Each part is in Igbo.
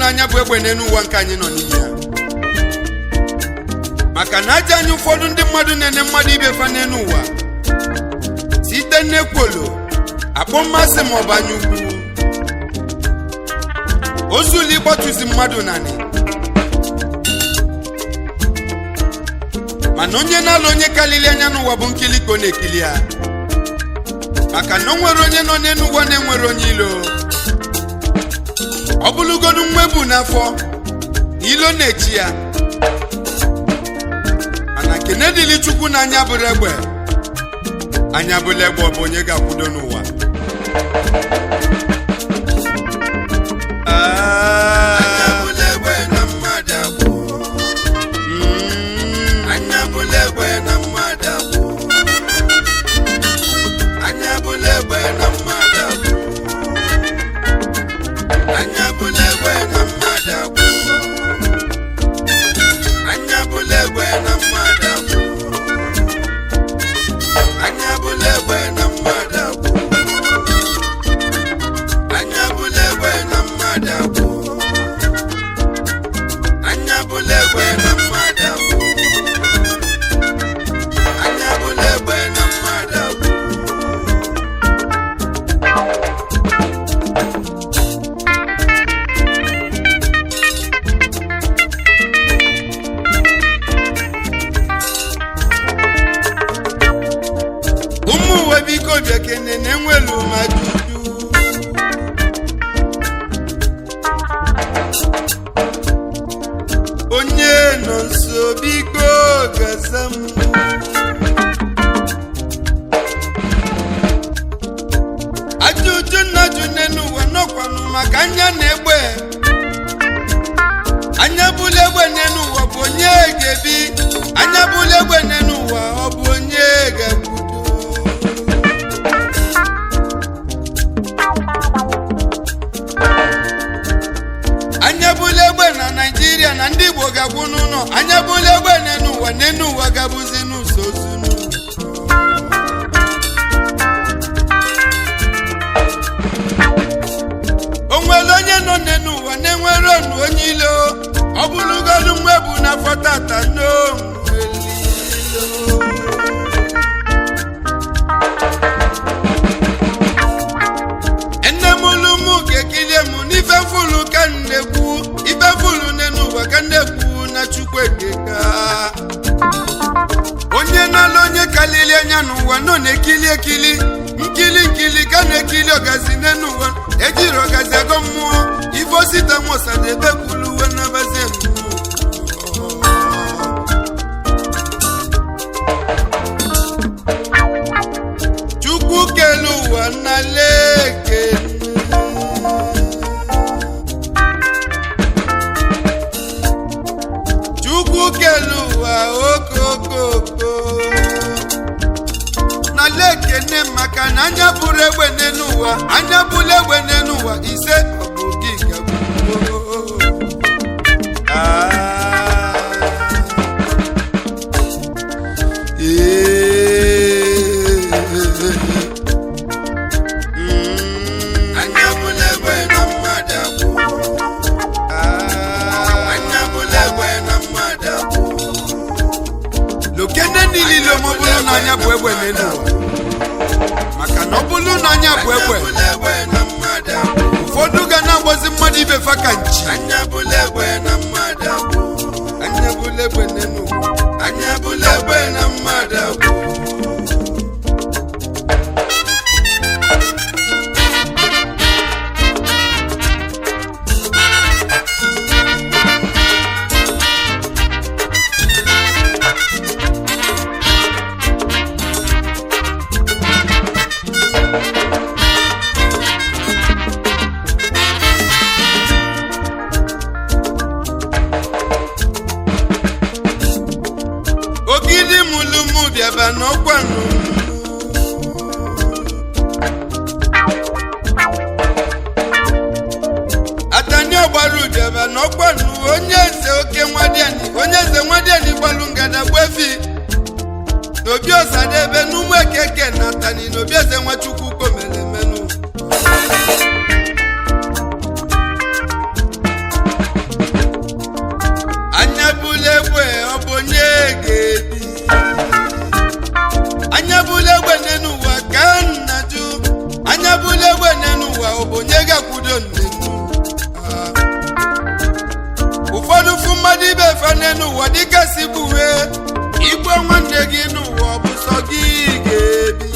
n'anya bụ egbe n'enu ụwa nke anyị nọ n'ime ya maka na aja anyị ụfọdụ ndị mmadụ na-ene mmadụ ibe fa n'enu ụwa site n'ekwolo akpọ mmasị ma ọ bụ anya ukwu ozuli ịgbatuzi mmadụ naanị mana onye na-alụ onye kalili anya n'ụwa bụ nkili ka ọ na-ekili ya maka na o nwere onye nọ n'enu ụwa na-enwere onye ilo ọ bụlụgodu mwebu n'afọ ilo na-echi ya mana kenedili chukwu na anya bụrụ egbe anya bụrụ egbe ọ bụ onye ga-akwudo n'ụwa Obi Osadebe n'umu ekeke na tani n'obi eze Nwachukwu komele menu buwe igbo nwanne gị n'ụwa ọ bụ sọ gị ga-ebi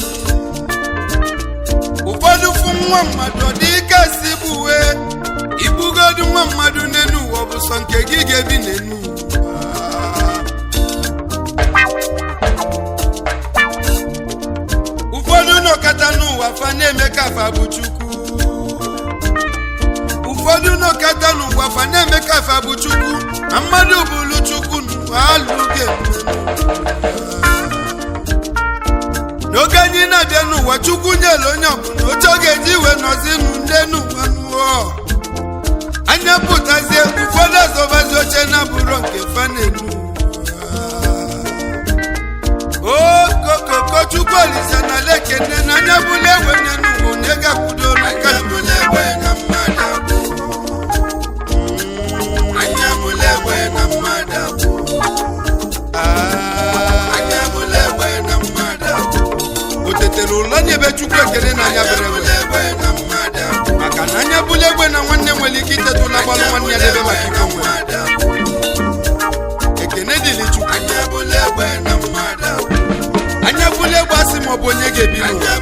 ụfọdụ fụ nwa mmadụ dị ike si buwe igbugodu nwa mmadụ n'enu ụwa ọ bụ sọ nke gị ga-ebi n'enu ụfọdụ nọkata n'ụwa fa na-eme ka fa bụ Chukwu ụfọdụ nọkata n'ụwa fa na-eme ka fa bụ Chukwu na mmadụ bụrụ Chukwu alụghị n'oge anyị na-abịa n'ụwa Chukwu nyere onye ọbụla oche ọ ga-eji wee nọzinụ nne n'ụwa n'ụwa anya pụtazie ụfọdụ azọbazi oche na-abụrụ nke fa n'elu okokoko Chukwu Olise na lekene na anya bụla egbe n'ụwa onye ga-akwụdoro aka bụla egbe na mmadụ anya bụla egbe na mmadụ o tetere ụlọ nyebe Chukwu ekele na anya bere maka na anya bụla egbe na nwanne nwere ike iteta ụlọ gbalụ nwanne ya debe maka ike nwe ekene dịrị Chukwu anya bụla egbe asị ma ọ bụ onye ga-ebi n'ụwa